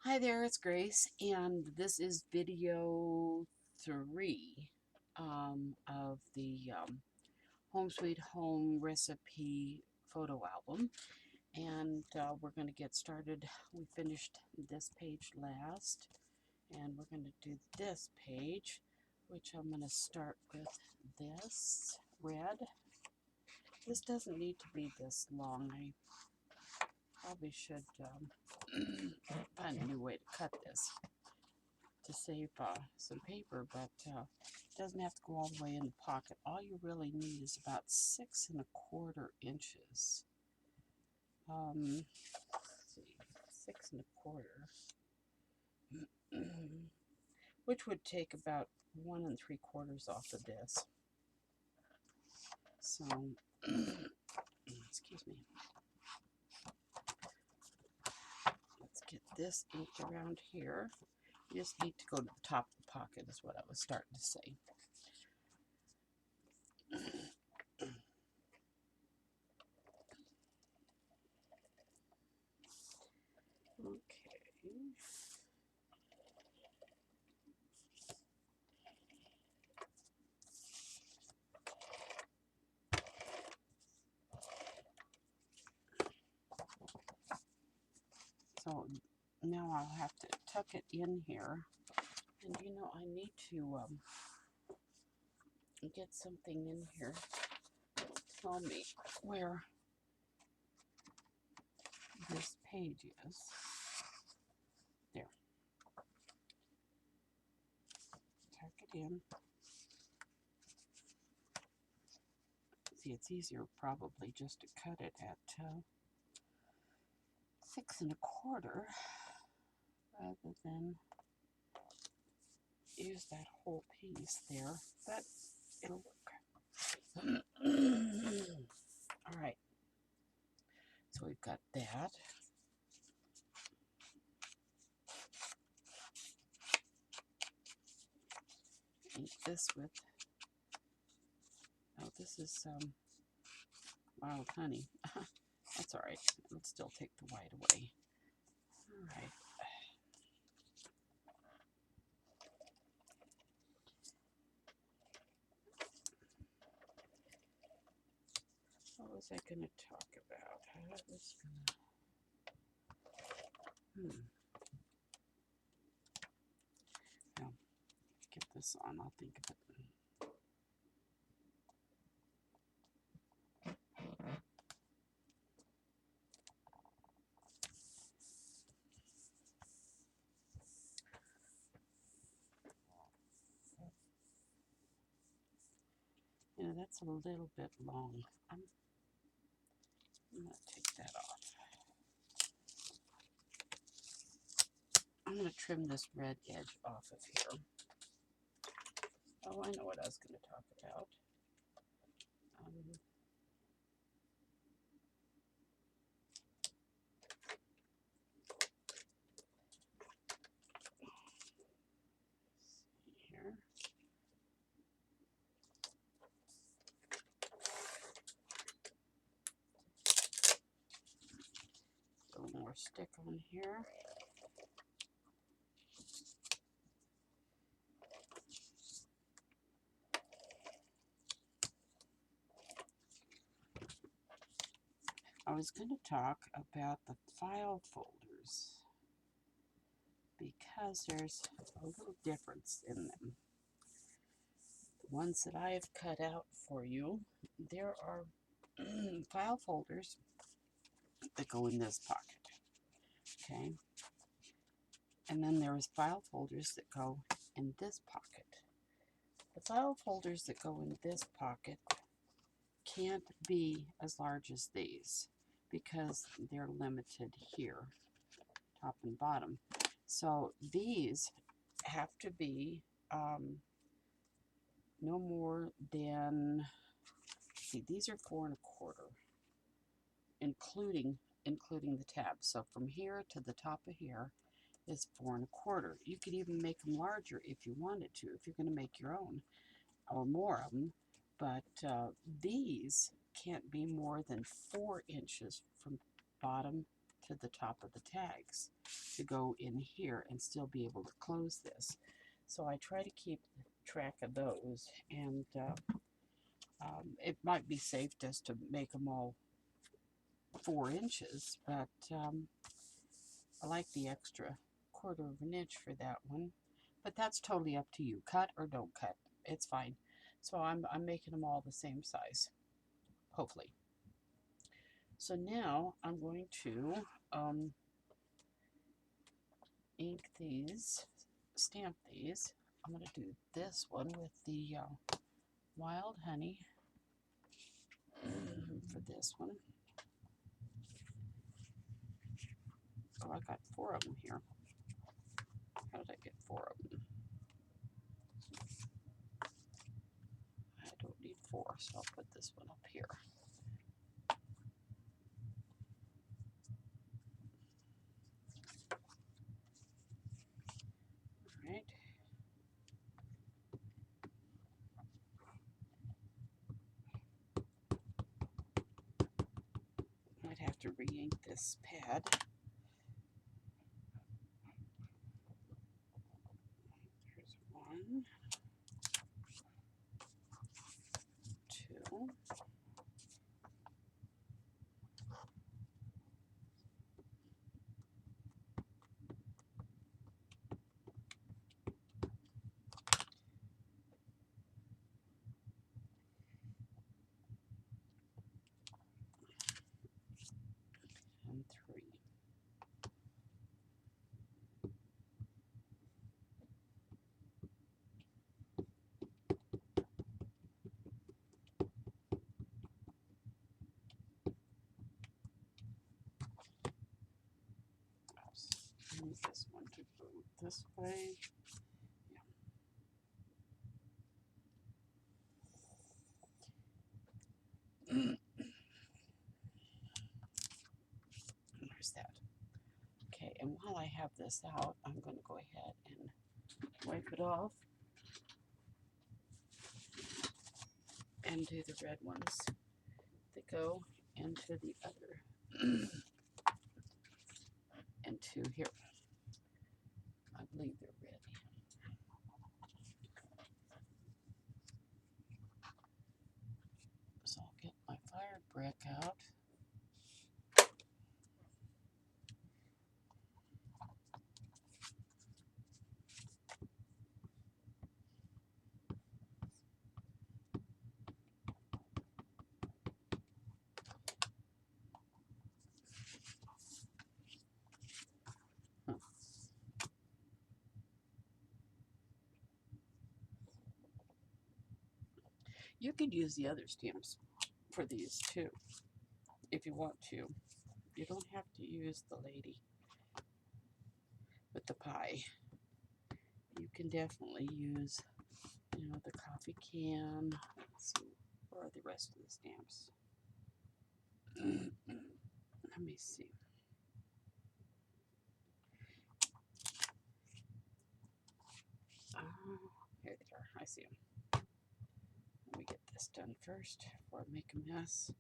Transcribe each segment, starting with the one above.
Hi there, it's Grace, and this is video 3 of the Home Sweet Home recipe photo album. And we're going to get started. We finished this page last, and we're going to do this page, which I'm going to start with this red. This doesn't need to be this long. I probably should find a new way to cut this to save some paper, but it doesn't have to go all the way in the pocket. All you really need is about 6¼ inches. Let's see, 6¼ which would take about 1¾ off of this. So, excuse me. Let's get this inked around here. You just need to go to the top of the pocket is what I was starting to say. Okay. So now I'll have to tuck it in here. And you know, I need to get something in here to tell me where this page is. There. Tuck it in. See, it's easier probably just to cut it at 6¼ rather than use that whole piece there, but it'll work. All right, so we've got that. Ink this with, oh, this is wild honey. That's all right. It'll still take the white away. All right. What was I going to talk about? I was going to... Now, get this on. I'll think of it. Yeah, that's a little bit long. I'm going to take that off. I'm going to trim this red edge off of here. Oh, I know what I was going to talk about. See here. A little more stick on here. I was going to talk about the file folders because there's a little difference in them. The ones that I have cut out for you, there are file folders that go in this pocket, okay? And then there's file folders that go in this pocket. The file folders that go in this pocket can't be as large as these because they're limited here, top and bottom. So these have to be no more than, see, these are 4¼ including the tabs. So from here to the top of here is 4¼ You could even make them larger if you wanted to, if you're going to make your own or more of them. But these can't be more than 4 inches from bottom to the top of the tags to go in here and still be able to close this. So I try to keep track of those, and it might be safe just to make them all 4 inches, but I like the extra 1/4 of an inch for that one. But that's totally up to you. Cut or don't cut. It's fine. So I'm making them all the same size, hopefully. So now I'm going to ink these, stamp these. I'm going to do this one with the wild honey for this one. Oh, I got 4 of them here. How did I get 4 of them? I don't need 4, so I'll put this one up here. All right. I'd have to re-ink this pad. There's 1, 2. And 3. Oops. I need this one to go this way. Yeah. There's that. Okay, and while I have this out, I'm going to go ahead and wipe it off and do the red ones that go into the other and 2 here. I believe they're red. So I'll get my fire brick out. You could use the other stamps for these too, if you want to. You don't have to use the lady with the pie. You can definitely use, you know, the coffee can. Let's see, where are the rest of the stamps? Let me see. Here they are. I see them. Let me get this done first before I make a mess.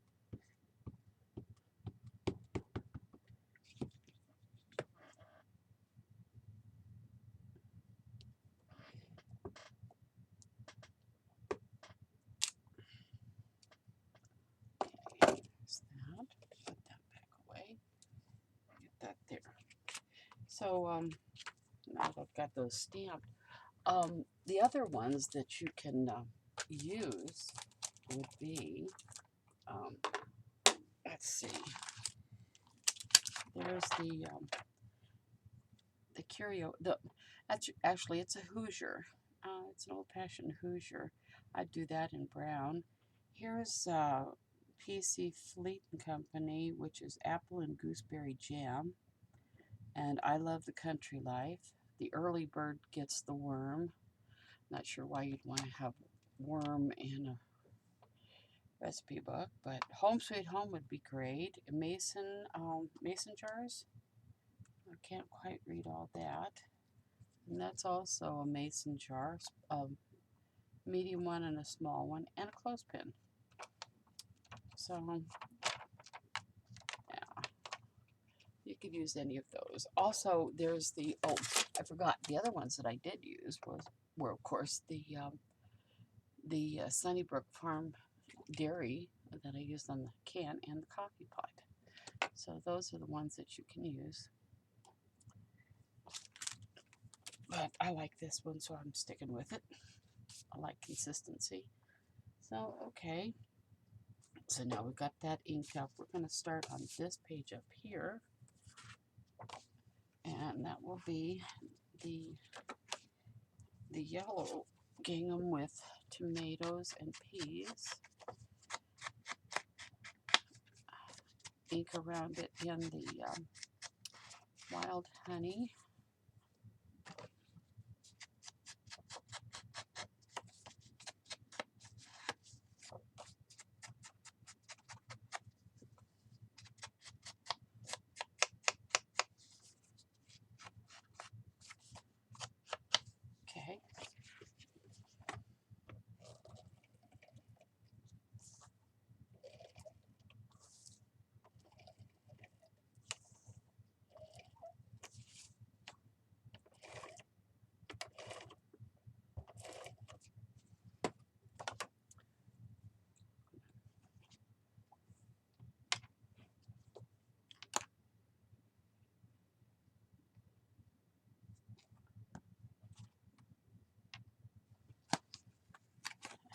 Okay, there's that. Put that back away. Get that there. So now that I've got those stamped, the other ones that you can use would be, let's see, there's the curio, that's actually, it's a Hoosier. It's an old-fashioned Hoosier. I'd do that in brown. Here's PC Fleet and Company, which is apple and gooseberry jam. And I Love the Country Life. The early bird gets the worm. Not sure why you'd want to have worm in a recipe book, but Home Sweet Home would be great. Mason jars. I can't quite read all that. And that's also a mason jar, a medium one and a small one, and a clothespin. So, yeah. You could use any of those. Also, there's the, oh, I forgot, the other ones that I did use were of course the Sunnybrook Farm dairy that I used on the can and the coffee pot. So those are the ones that you can use. But I like this one, so I'm sticking with it. I like consistency. So, okay. So now we've got that inked up. We're going to start on this page up here. And that will be the yellow gingham with tomatoes and peas. Ink around it in the wild honey. Okay.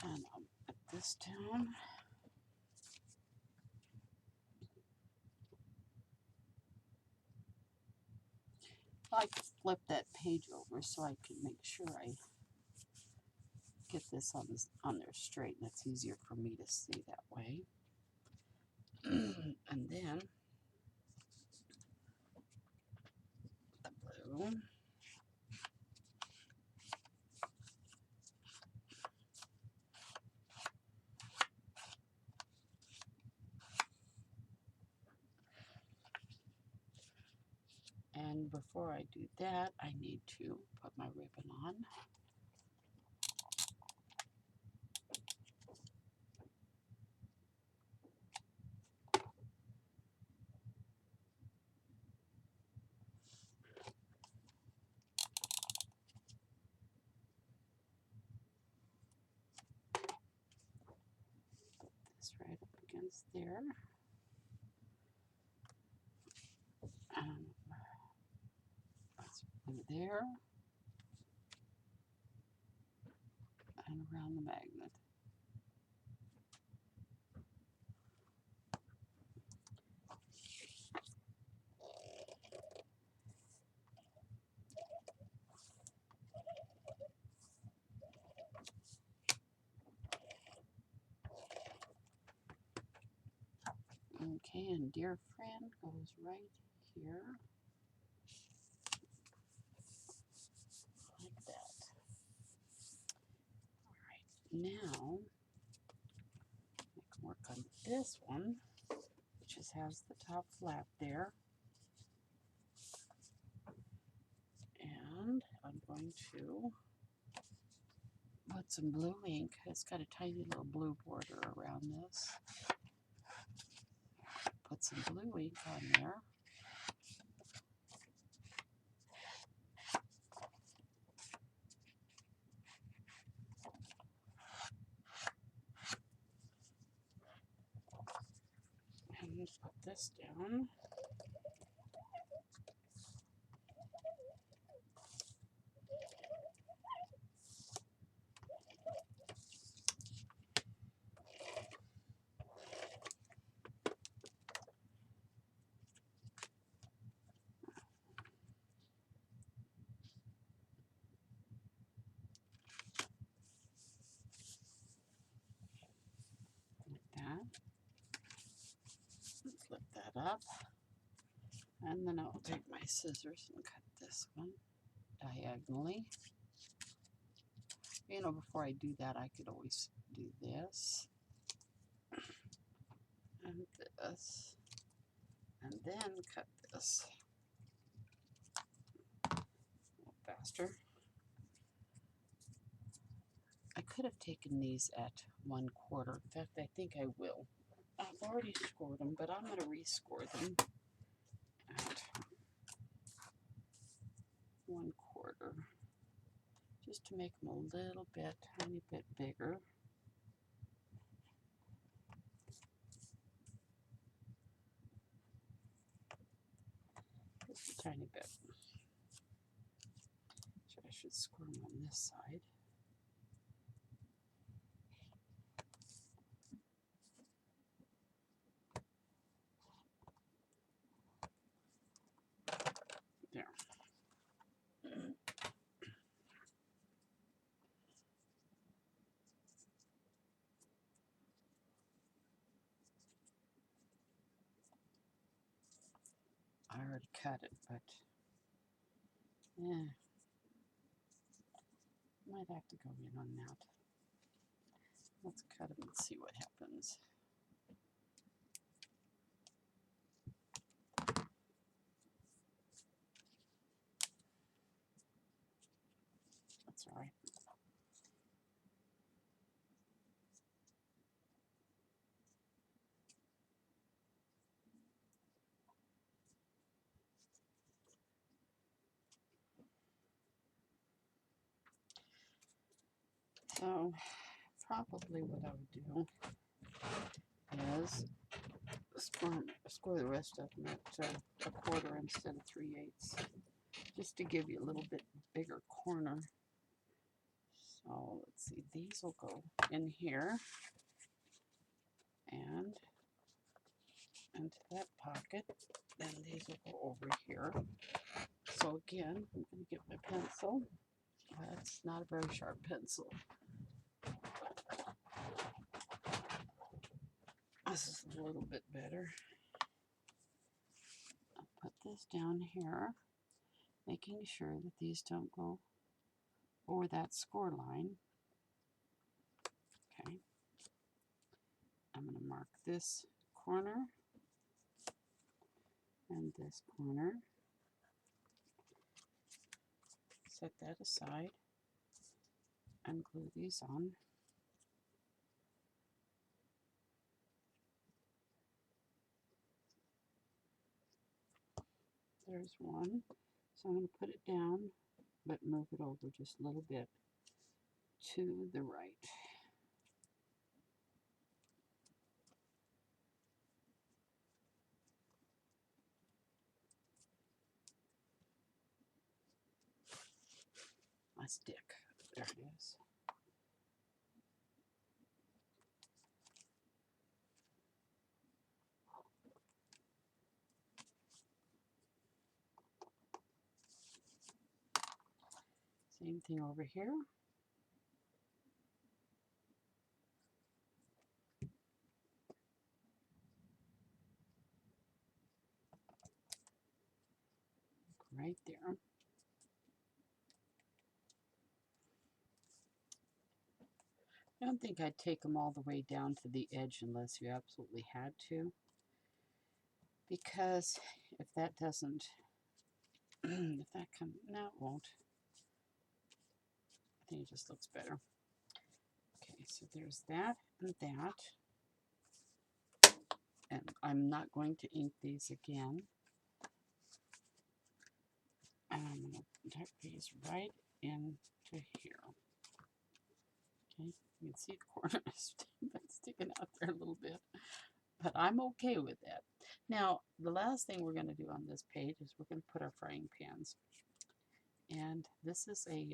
And I'll put this down. I like to flip that page over so I can make sure I get this on there straight, and it's easier for me to see that way. And then the blue. And before I do that, I need to put my ribbon on. Put this right up against there. And let's put it there. And around the magnet. Okay, and dear friend goes right here. Like that. Alright, now I can work on this one, which just has the top flap there. And I'm going to put some blue ink. It's got a tiny little blue border around this. Put some blue ink on there. And put this down. Flip that up, and then I'll take my scissors and cut this one diagonally. You know, before I do that, I could always do this and this, and then cut this a little faster. I could have taken these at 1/4. In fact, I think I will. I've already scored them, but I'm going to rescore them at here, just to make them a little bit, tiny bit bigger. Just a tiny bit. So I should score them on this side. There. I already cut it, but yeah, might have to go in on that. Let's cut them and see what happens. That's all right. So probably what I would do is score the rest of them at a quarter instead of 3/8, just to give you a little bit bigger corner. So let's see, these will go in here and into that pocket. Then these will go over here. So again, I'm going to get my pencil. That's not a very sharp pencil. This is a little bit better. I'll put this down here, making sure that these don't go over that score line. Okay. I'm going to mark this corner and this corner. Set that aside and glue these on. There's one. So I'm going to put it down, but move it over just a little bit to the right. My stick. There it is. Same thing over here. Right there. I don't think I'd take them all the way down to the edge unless you absolutely had to, because if that doesn't, if that comes, no, it won't. I think it just looks better. Okay, so there's that and that. And I'm not going to ink these again. And I'm going to tuck these right into here. Okay, you can see the corner is sticking out there a little bit, but I'm okay with that. Now, the last thing we're going to do on this page is we're going to put our frying pans. And this is a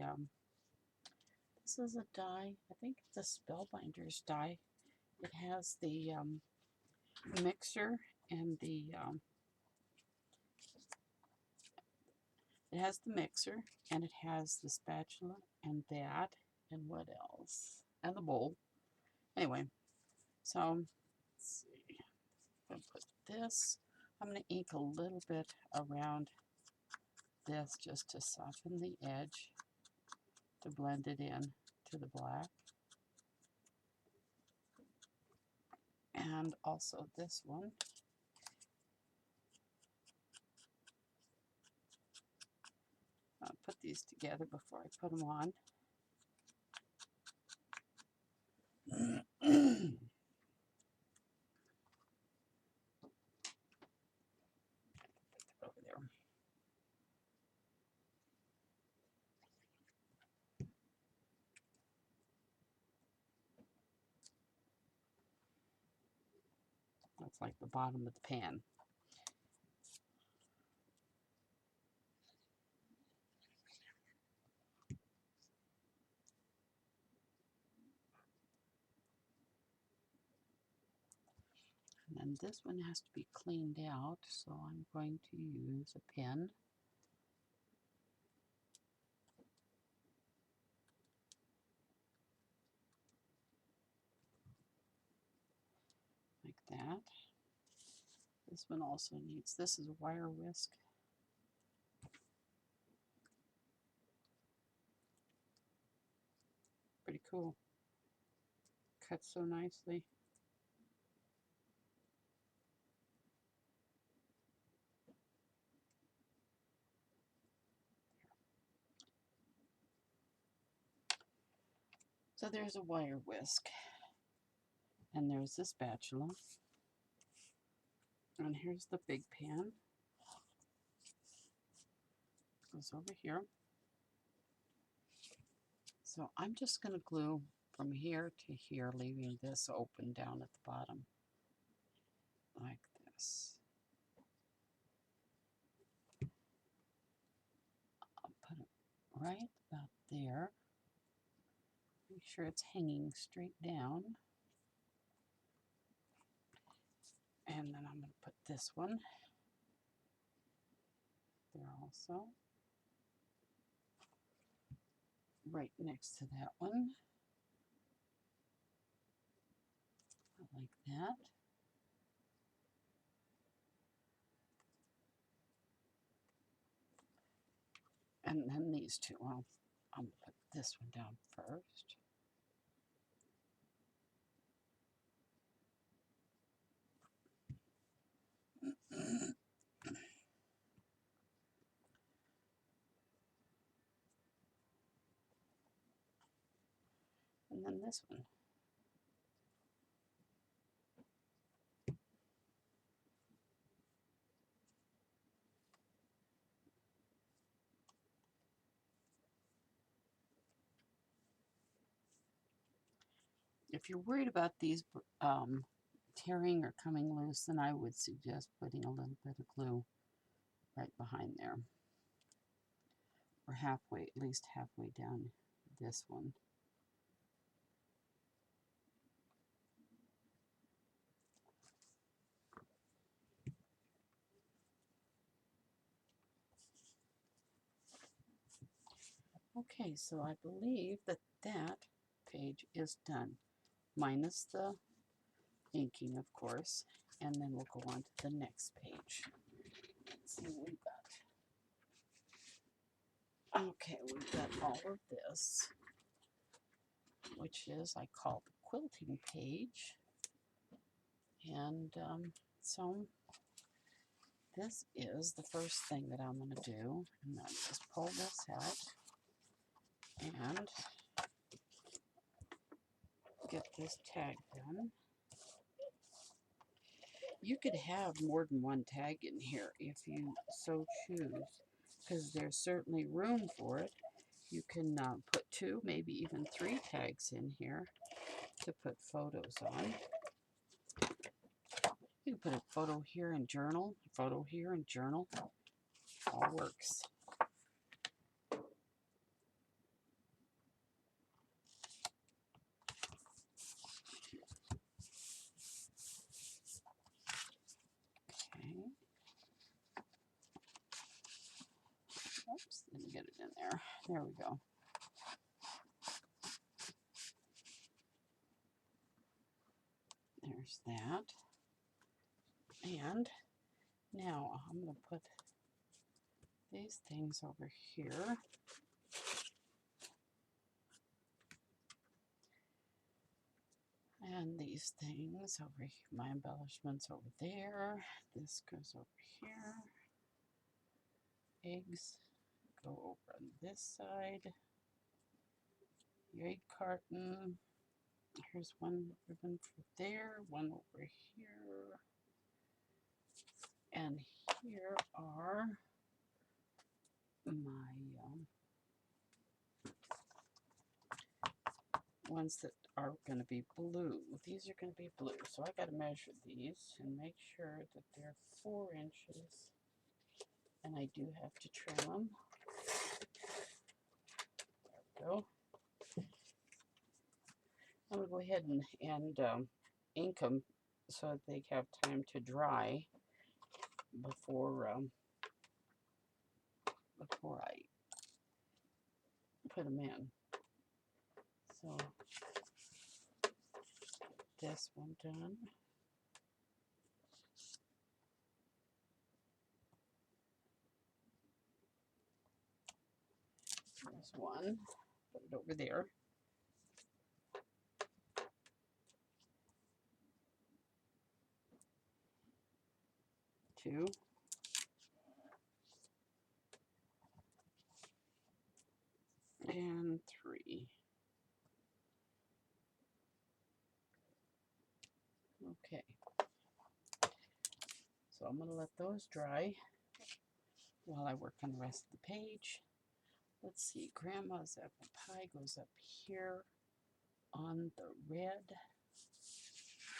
die. I think it's a Spellbinders die. It has the mixer and it has the mixer, and it has the spatula and that, and what else? And the bowl. Anyway, so let's see. I'm going to put this. I'm going to ink a little bit around this just to soften the edge, to blend it in to the black. And also this one. I'll put these together before I put them on. Over there. Looks like the bottom of the pan. And then this one has to be cleaned out, so I'm going to use a pen. Like that. This one also needs, this is a wire whisk. Pretty cool. Cuts so nicely. So there's a wire whisk. And there's this spatula. And here's the big pan. Goes over here. So I'm just going to glue from here to here, leaving this open down at the bottom. Like this. I'll put it right about there. Make sure it's hanging straight down. And then I'm going to put this one there also. Right next to that one. Like that. And then these two, well, I'm going to put this one down first. And then this one. If you're worried about these tearing or coming loose, then I would suggest putting a little bit of glue right behind there. Or halfway, at least halfway down this one. Okay, so I believe that that page is done, minus the inking, of course, and then we'll go on to the next page. Let's see what we've got. Okay, we've got all of this, which is, I call the quilting page. And so this is the first thing that I'm going to do. And then just pull this out and get this tag done. You could have more than one tag in here if you so choose, because there's certainly room for it. You can put 2, maybe even 3 tags in here to put photos on. You can put a photo here and journal, a photo here and journal. All works. Okay. Oops, didn't get it in there. There we go. There's that. And now I'm going to put these things over here. And these things over here, my embellishments over there. This goes over here. Eggs go over on this side. The egg carton. Here's one ribbon for there, one over here. And here are my ones that are going to be blue. These are going to be blue. So I got to measure these and make sure that they're 4 inches. And I do have to trim them. There we go. I'm going to go ahead and ink them so that they have time to dry before I put them in. So this one done. There's one. Put it over there. 2. And 3. Okay. So I'm going to let those dry while I work on the rest of the page. Let's see, Grandma's apple pie goes up here on the red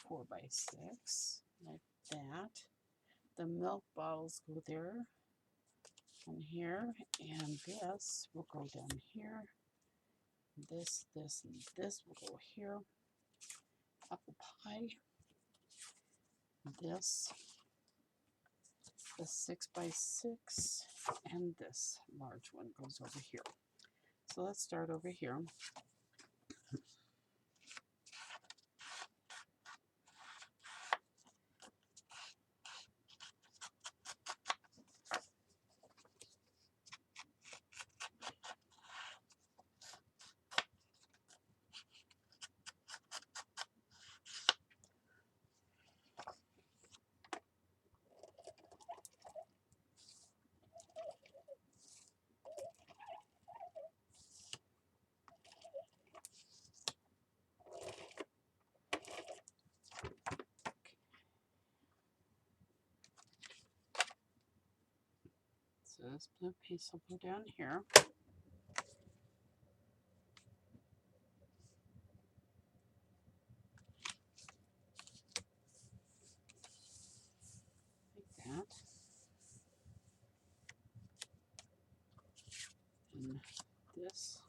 4x6, like that. The milk bottles go there on here, and this will go down here. This, and this will go here. Apple pie. This, the 6x6, and this large one goes over here. So let's start over here. So this blue piece will go down here. Like that. And this,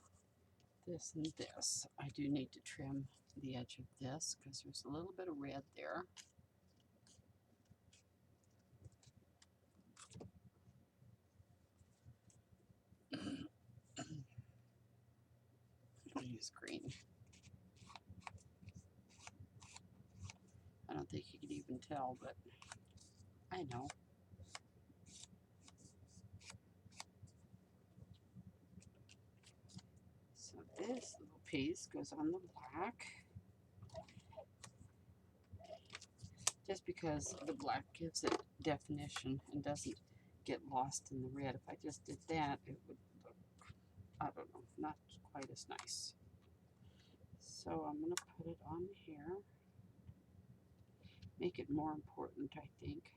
and this. I do need to trim the edge of this because there's a little bit of red there. I'll use green. I don't think you can even tell, but I know. So this little piece goes on the black. Just because the black gives it definition and doesn't get lost in the red. If I just did that, it would look, I don't know, not quite as nice. So I'm going to put it on here. Make it more important, I think.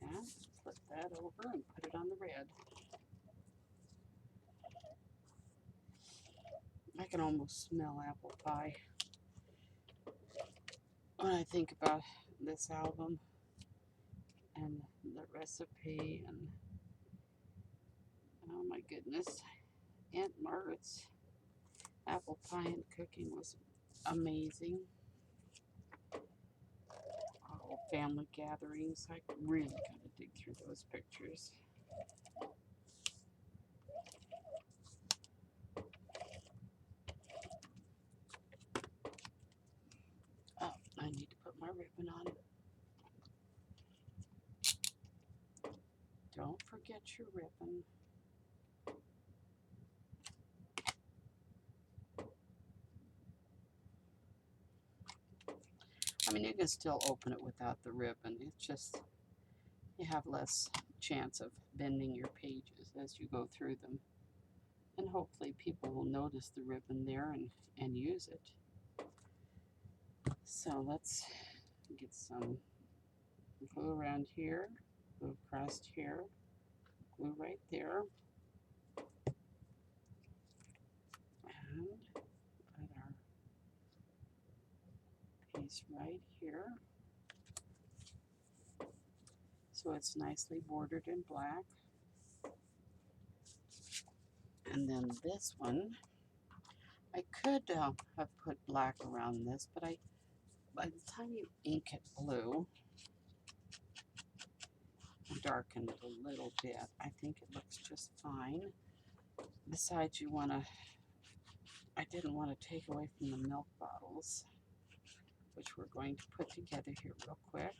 Like that. Flip that over and put it on the red. I can almost smell apple pie when I think about this album and the recipe, and oh my goodness, Aunt Margaret's apple pie and cooking was amazing. All family gatherings. I really gotta dig through those pictures. Oh, I need to put my ribbon on. Don't forget your ribbon. I mean, you can still open it without the ribbon. It's just you have less chance of bending your pages as you go through them. And hopefully people will notice the ribbon there and use it. So let's get some glue around here, glue across here, glue right there. put our piece right here. So it's nicely bordered in black. And then this one, I could have put black around this, but by the time you ink it blue and darken it a little bit, I think it looks just fine. Besides, I didn't want to take away from the milk bottles, which we're going to put together here real quick.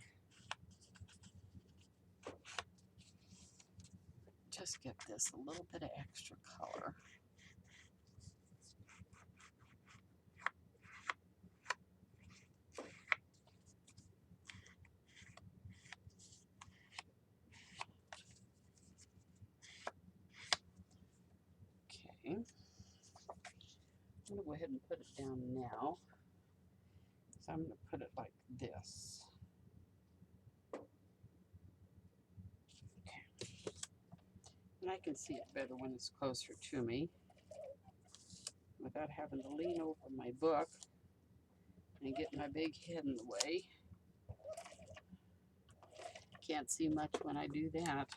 Just get this a little bit of extra color. Okay. I'm going to go ahead and put it down now. So I'm going to put it like this. Okay. And I can see it better when it's closer to me without having to lean over my book and get my big head in the way. Can't see much when I do that.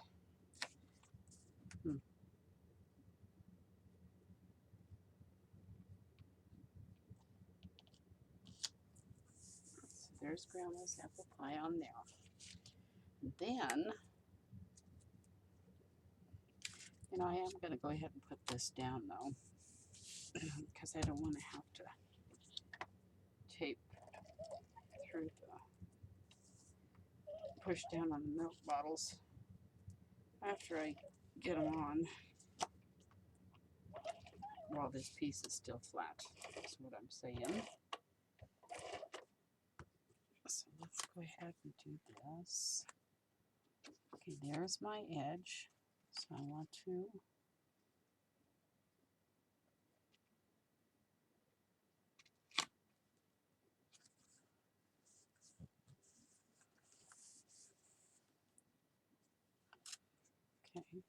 So there's Grandma's apple pie on there. Then, I am going to go ahead and put this down though, because I don't want to have to tape through push down on the milk bottles after I get them on while this piece is still flat. That's what I'm saying. So let's go ahead and do this. Okay, there's my edge. So I want to okay,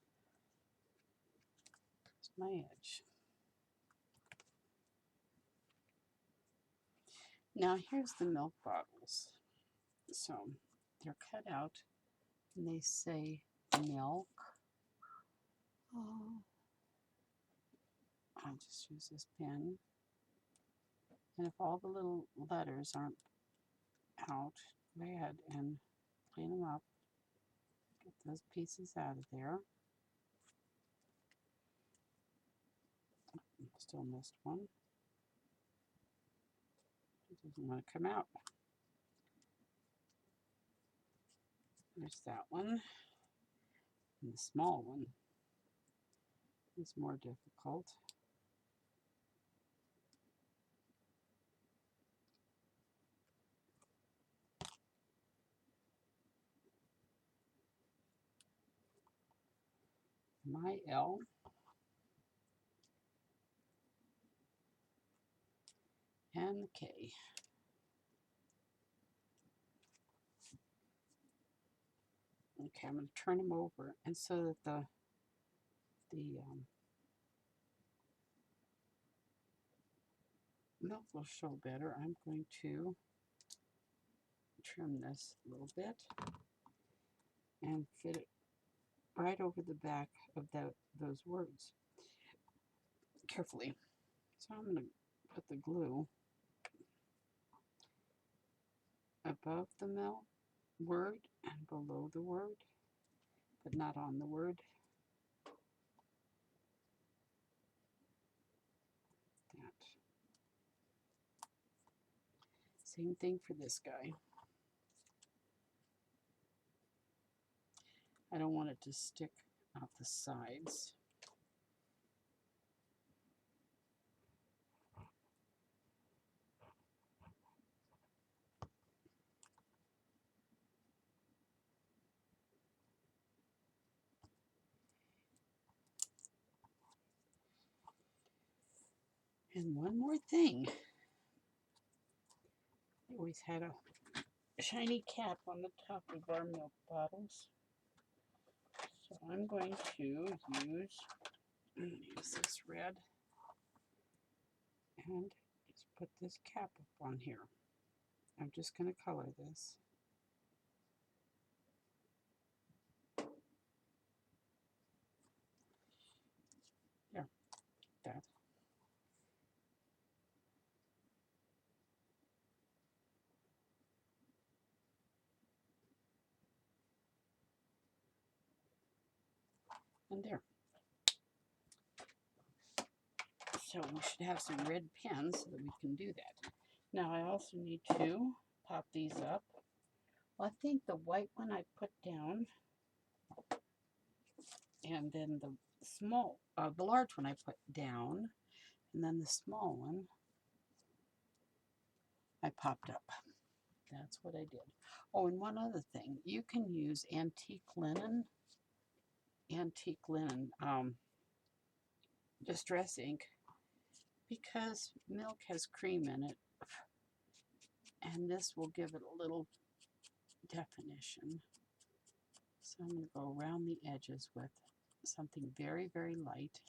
there's my edge. Now here's the milk bottles. So they're cut out and they say milk. Oh, I'll just use this pen. And if all the little letters aren't out, go ahead and clean them up. Get those pieces out of there. Still missed one. It doesn't want to come out. There's that one. And the small one is more difficult. My L. And the K. Okay, I'm going to turn them over, and so that the milk will show better, I'm going to trim this a little bit and fit it right over the back of those words carefully. So I'm going to put the glue above the milk word and below the word, but not on the word. That. Same thing for this guy. I don't want it to stick out the sides. And one more thing. We always had a shiny cap on the top of our milk bottles. So I'm going to use this red And just put this cap up on here. I'm just going to color this. There, that. And there. So we should have some red pens so that we can do that. Now I also need to pop these up. Well, I think the white one I put down, and then the large one I put down, and then the small one I popped up. That's what I did. Oh, and one other thing, you can use antique linen distress ink, because milk has cream in it, and this will give it a little definition. So I'm going to go around the edges with something very, very light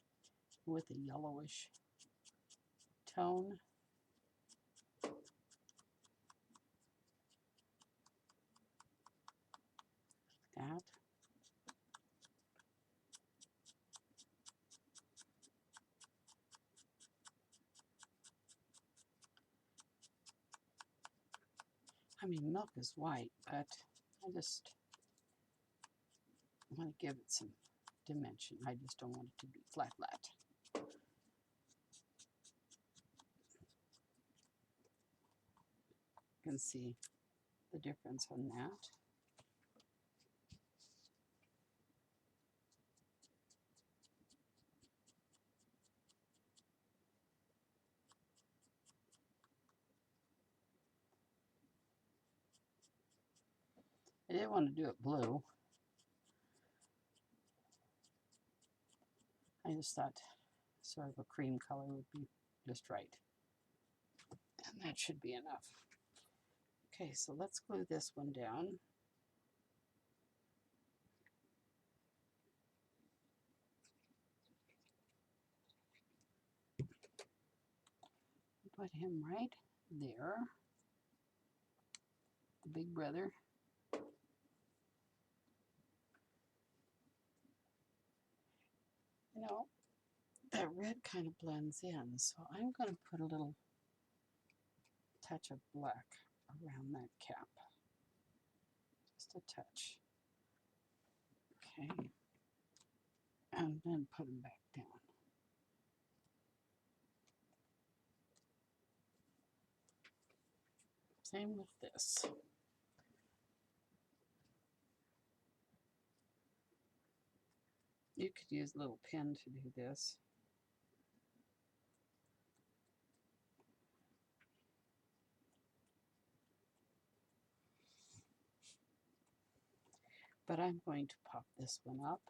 with a yellowish tone. That. I mean, milk is white, but I just want to give it some dimension. I just don't want it to be flat. You can see the difference on that. I didn't want to do it blue. I just thought sort of a cream color would be just right. And that should be enough. Okay, so let's glue this one down. Put him right there. The big brother. You know, that red kind of blends in, so I'm going to put a little touch of black around that cap. Just a touch. Okay. And then put them back down. Same with this. You could use a little pen to do this. But I'm going to pop this one up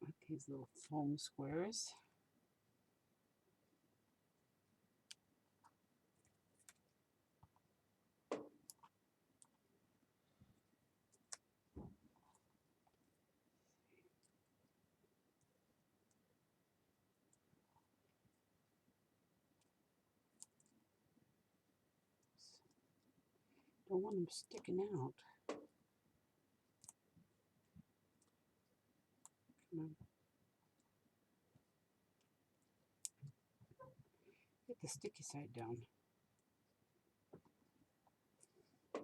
with these little foam squares. Don't want them sticking out. Come on. Get the sticky side down.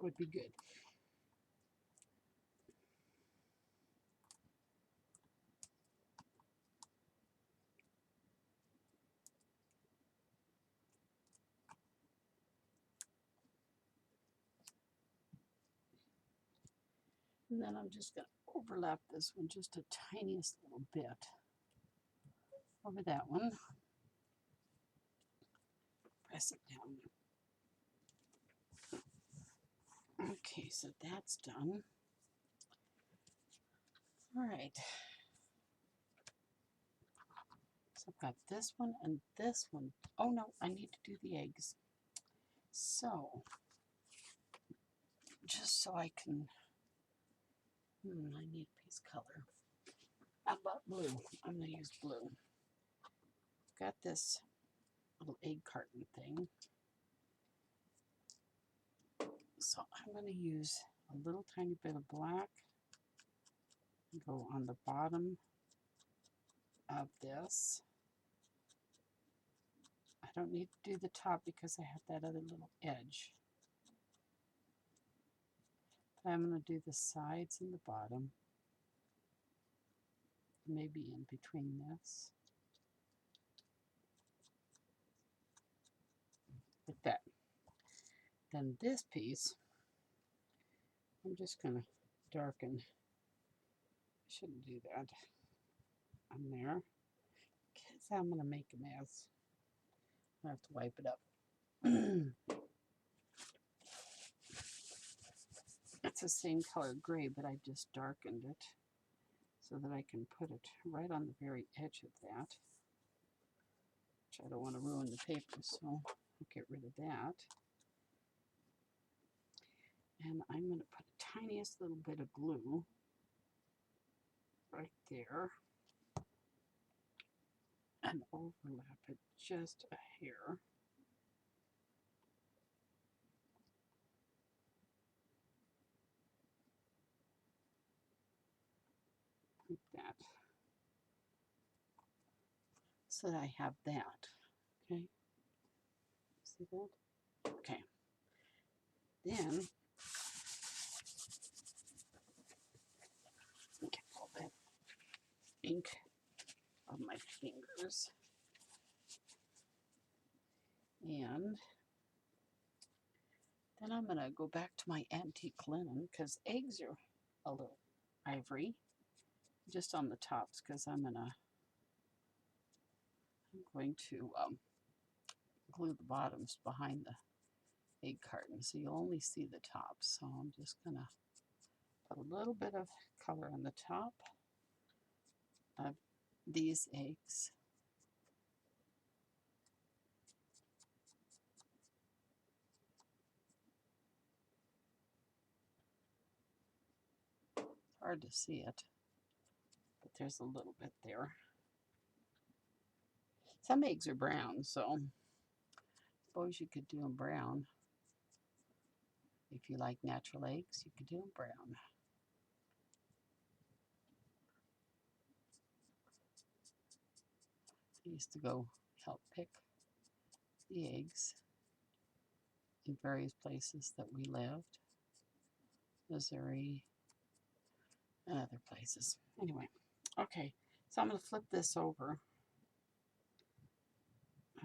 Would be good. And then I'm just going to overlap this one just a tiniest little bit over that one. Press it down. Okay, so that's done. All right. So I've got this one and this one. Oh no, I need to do the eggs. So, just so I can, I need a piece of color. How about blue? I'm going to use blue. got this little egg carton thing. So I'm going to use a little tiny bit of black and go on the bottom of this. I don't need to do the top because I have that other little edge. But I'm going to do the sides and the bottom. Maybe in between this. Like that. Then this piece, I'm just going to darken. I shouldn't do that on there, because I'm going to make a mess. I have to wipe it up. It's the same color gray, but I just darkened it so that I can put it right on the very edge of that. Which I don't want to ruin the paper, so I'll get rid of that. And I'm going to put the tiniest little bit of glue right there and overlap it just a hair. Like that. So that I have that. Okay. See that? Okay. Then get all that ink of my fingers. And then I'm going to go back to my antique linen because eggs are a little ivory just on the tops, because I'm going to glue the bottoms behind the egg carton, so you'll only see the tops. So I'm just going to put a little bit of color on the top of these eggs. Hard to see it, but there's a little bit there. Some eggs are brown, so I suppose you could do them brown. If you like natural eggs, you could do them brown. I used to go help pick the eggs in various places that we lived. Missouri and other places. Anyway, okay, so I'm going to flip this over.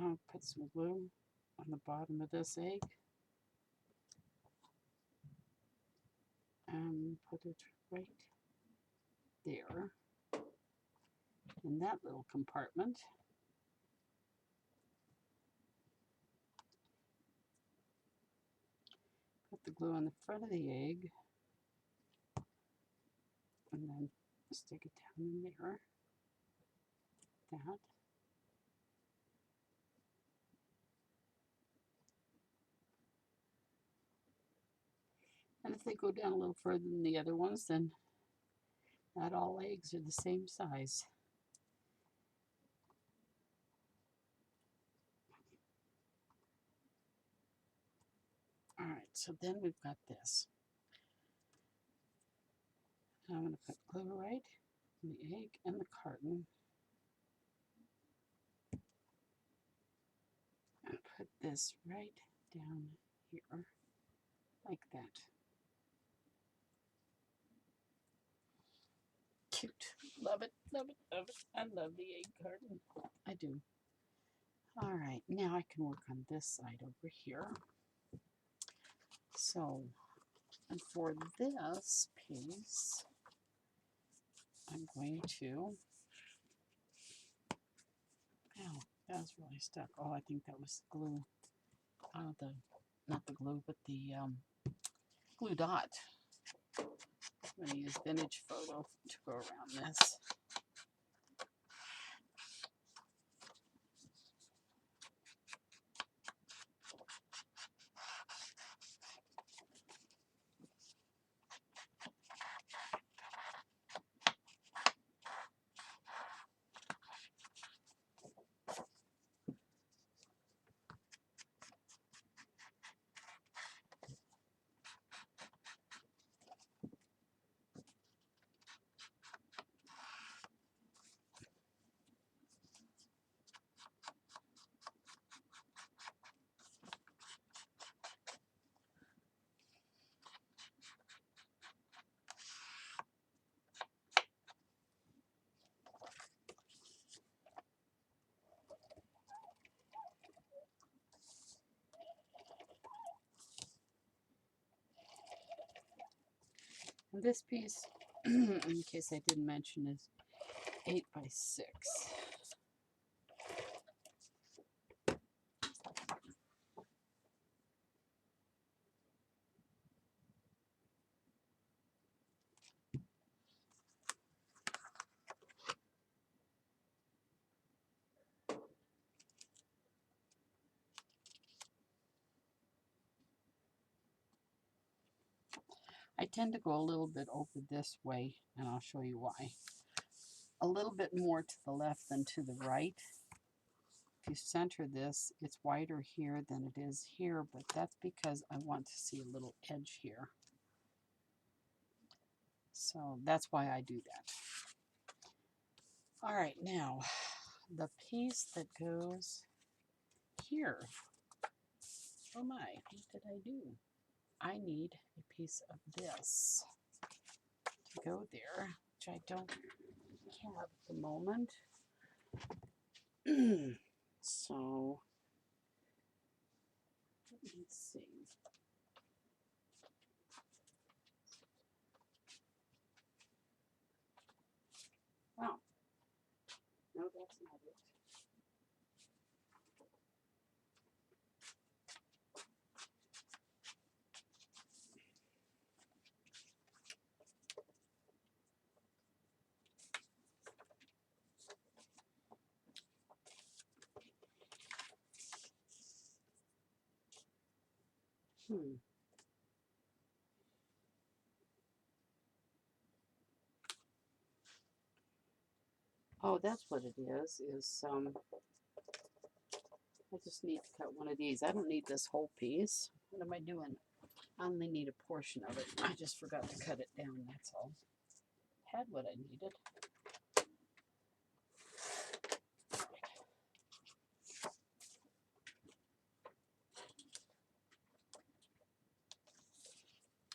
I'll put some glue on the bottom of this egg and put it right there in that little compartment. Put the glue on the front of the egg and then stick it down in there. That. And if they go down a little further than the other ones, then not all eggs are the same size. All right, so then we've got this. I'm going to put glue right on the egg and the carton. And put this right down here, like that. Cute. Love it, love it, love it. I love the egg carton. I do. All right, now I can work on this side over here. So, and for this piece, I'm going to, oh, that was really stuck. Oh, I think that was glue. Not the glue, but the glue dot. I'm going to use Vintage Photo to go around this. This piece, in case I didn't mention, is 8 by 6. I tend to go a little bit over this way, and I'll show you why. A little bit more to the left than to the right. If you center this, it's wider here than it is here, but that's because I want to see a little edge here. So that's why I do that. All right, now the piece that goes here. Oh my, what did I do? I need a piece of this to go there, which I don't have at the moment. So let's see. Oh, no, that's not it. Oh, that's what it is I just need to cut one of these. I don't need this whole piece. What am I doing? I only need a portion of it. I just forgot to cut it down, that's all. Had what I needed.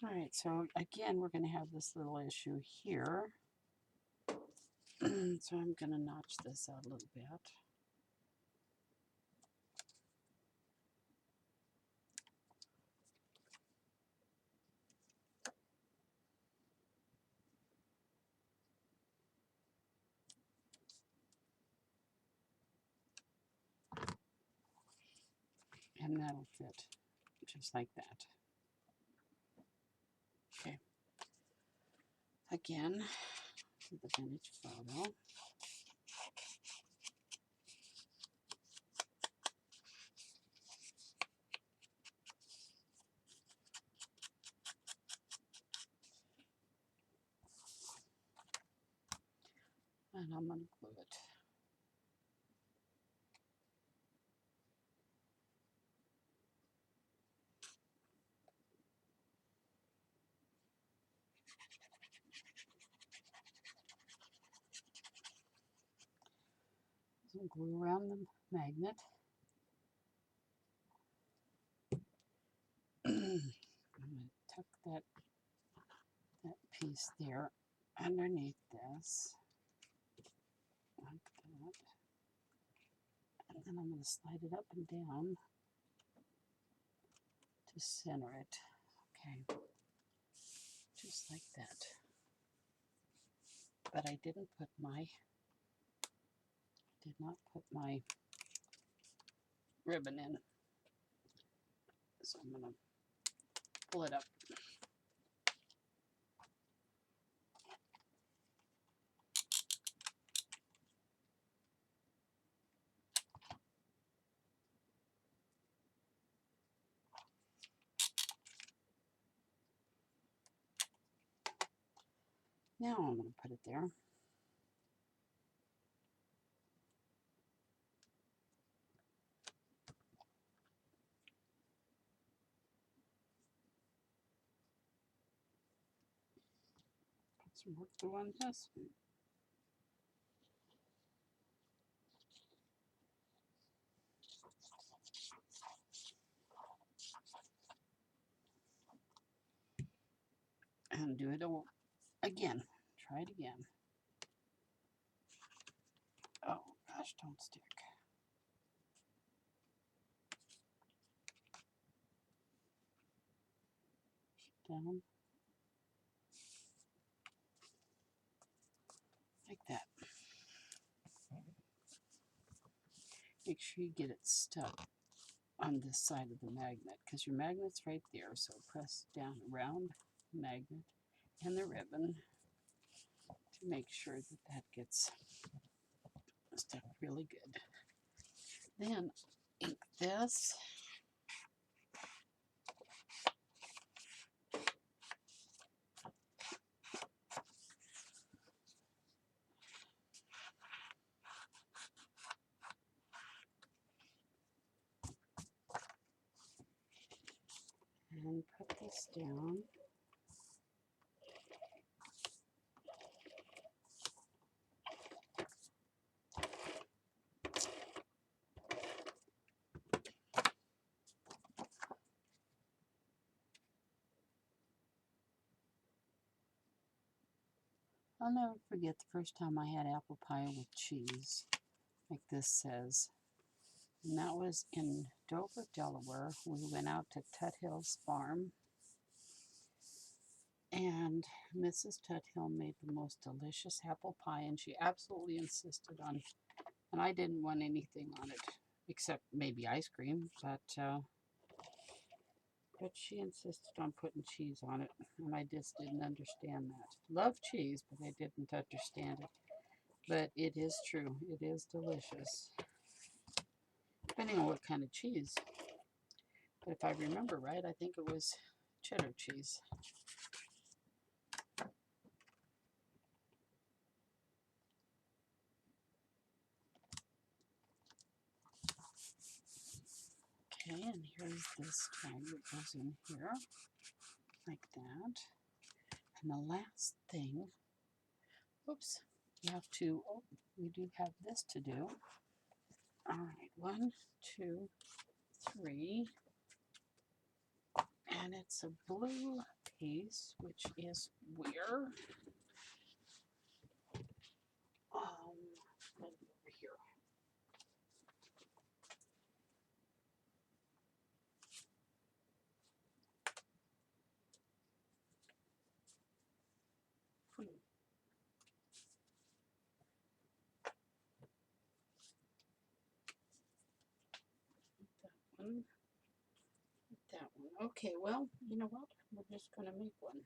All right, so again, we're going to have this little issue here. So I'm going to notch this out a little bit. And that'll fit just like that. Okay. Again, the vintage photo. And I'm going to glue it. Some glue around the magnet. I'm going to tuck that piece there underneath this, like that. And then I'm going to slide it up and down to center it. Okay, just like that. But I did not put my ribbon in. So I'm going to pull it up. Now I'm going to put it there. Put some work glue on this. And do it all again. Try it again. Oh gosh, don't stick. Down. make sure you get it stuck on this side of the magnet, because your magnet's right there. So press down around the magnet and the ribbon to make sure that that gets stuck really good. Then ink this. And put this down. I'll never forget the first time I had apple pie with cheese, like this says. And that was in Dover, Delaware. We went out to Tuthill's farm, and Mrs. Tuthill made the most delicious apple pie, and she absolutely insisted on, and I didn't want anything on it, except maybe ice cream, but she insisted on putting cheese on it, and I just didn't understand that. Love cheese, but I didn't understand it. But it is true. It is delicious, depending on what kind of cheese. But if I remember right, I think it was cheddar cheese. Okay, and here's this tag that goes in here, like that. And the last thing, oops, you have to, oh, we do have this to do. All right, 1, 2, 3. And it's a blue piece, which is where, over here. That one. Okay, well, you know what? We're just going to make one.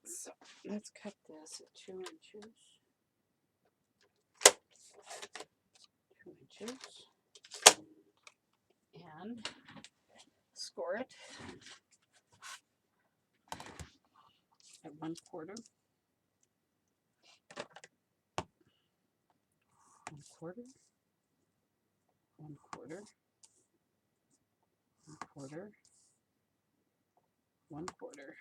So let's cut this at 2 inches. 2 inches. And score it at 1/4. 1/4. 1/4. 1/4. 1/4.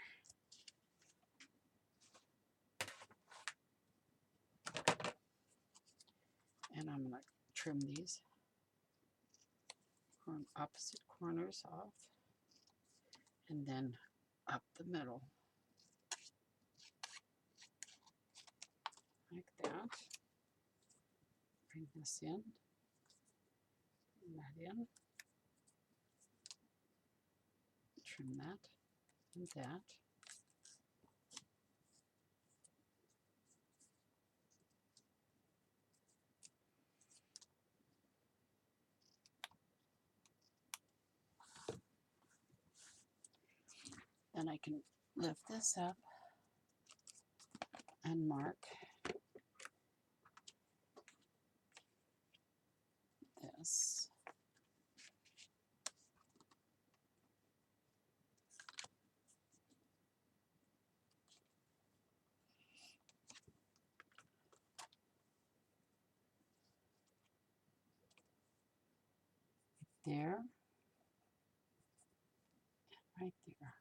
And I'm going to trim these opposite corners off, and then up the middle, like that. Bring this in, bring that in, trim that and that. Then I can lift this up and mark this. There, right there.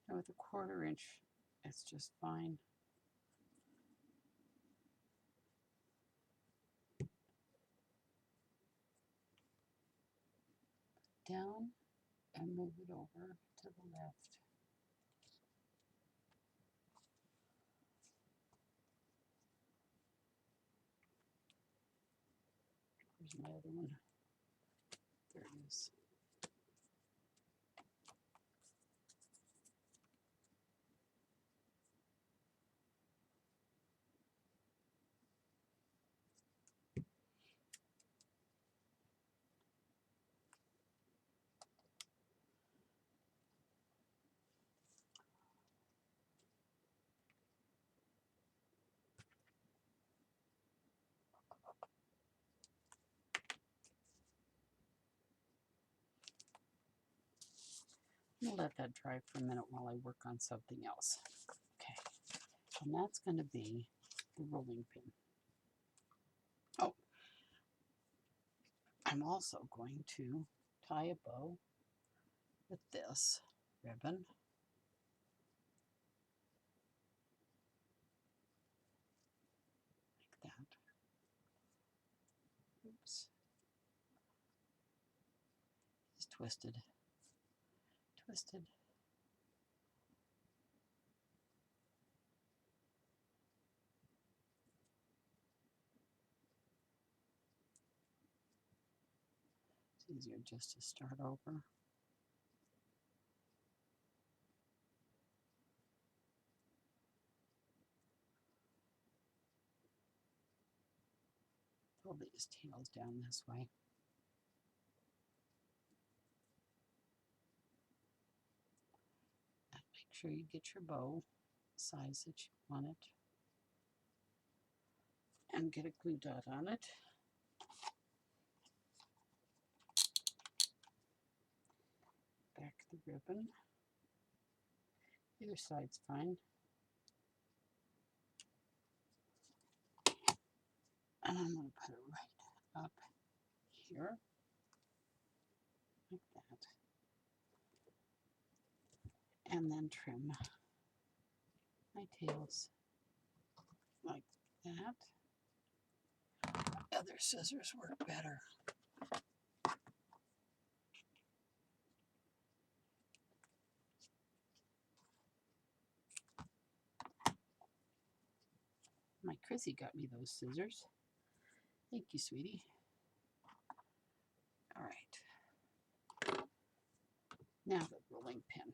And with a 1/4 inch, it's just fine. Down and move it over to the left. Where's my other one? There it is. I'll let that dry for a minute while I work on something else. Okay, and that's going to be the rolling pin. Oh, I'm also going to tie a bow with this ribbon. Like that. Oops. It's twisted. Twisted. It's easier just to start over. Pull these tails down this way. And make sure you get your bow size that you want it. And get a glue dot on it. Back the ribbon. Either side's fine. And I'm going to put it right up here, like that. And then trim my tails like that. Other scissors work better. My Chrissy got me those scissors. Thank you, sweetie. All right. Now the rolling pin.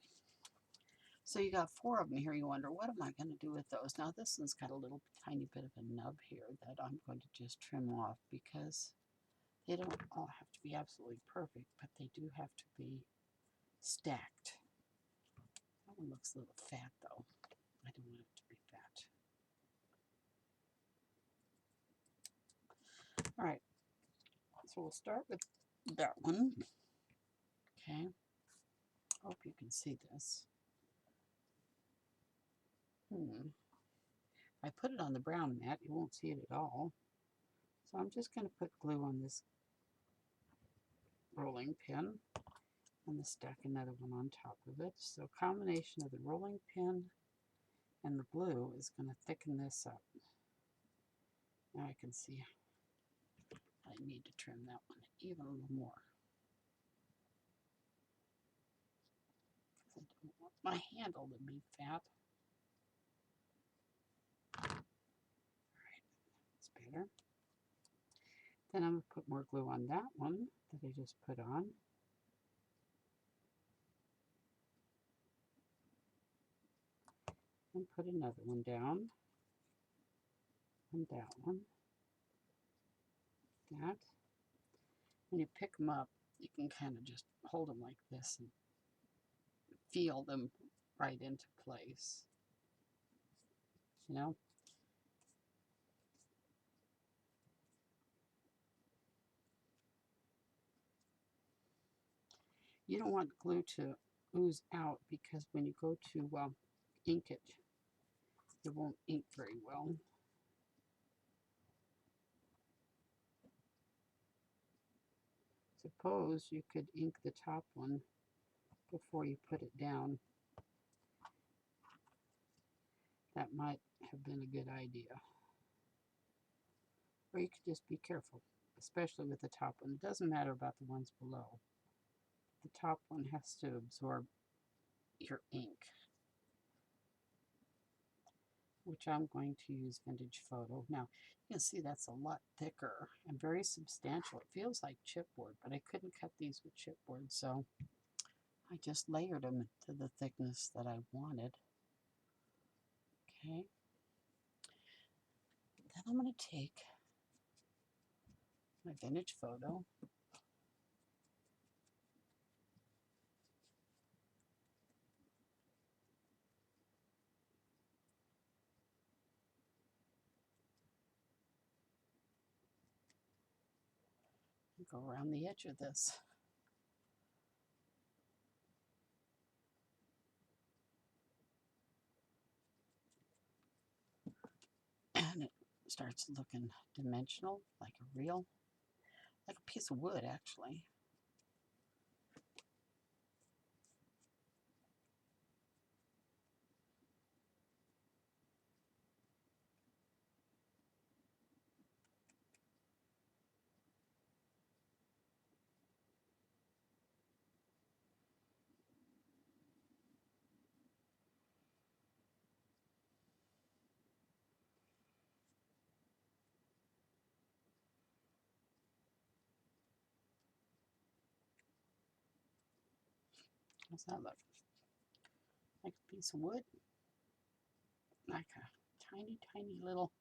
So you got 4 of them here. You wonder, what am I going to do with those? Now this one's got a little tiny bit of a nub here that I'm going to just trim off because they don't all have to be absolutely perfect, but they do have to be stacked. That one looks a little fat though. I don't want it to be fat. All right, so we'll start with that one. Okay, hope you can see this. If I put it on the brown mat, you won't see it at all. So I'm just going to put glue on this rolling pin and stack another one on top of it. So a combination of the rolling pin and the glue is going to thicken this up. Now I can see I need to trim that one even a little more. I don't want my handle to be fat. Alright, that's better. Then I'm going to put more glue on that one that I just put on. And put another one down. And that one. That. When you pick them up, you can kind of just hold them like this and feel them right into place. You know? You don't want glue to ooze out because when you go to ink it, it won't ink very well. Suppose you could ink the top one before you put it down. That might have been a good idea. Or you could just be careful, especially with the top one. It doesn't matter about the ones below. The top one has to absorb your ink. which I'm going to use Vintage Photo. Now, you can see that's a lot thicker and very substantial. It feels like chipboard, but I couldn't cut these with chipboard, so I just layered them to the thickness that I wanted. Okay. Then I'm going to take my Vintage Photo, and go around the edge of this. And it starts looking dimensional, like a real, like a piece of wood, actually. How's that look? Like a piece of wood, like a tiny, tiny little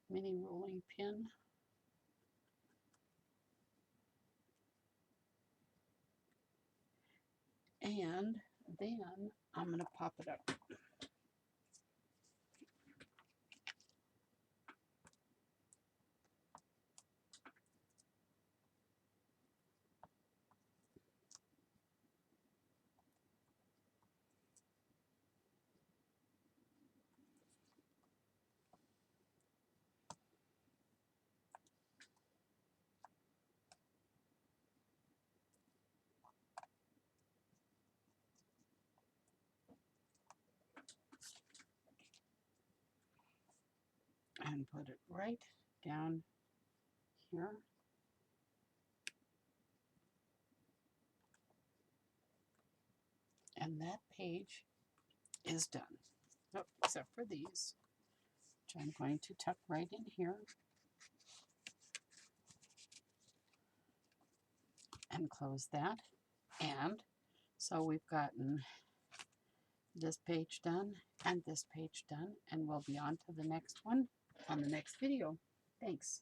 mini rolling pin. And then I'm going to pop it up. And put it right down here. And that page is done. Oh, except for these, which I'm going to tuck right in here and close that. And so we've gotten this page done and this page done, and we'll be on to the next one on the next video. Thanks.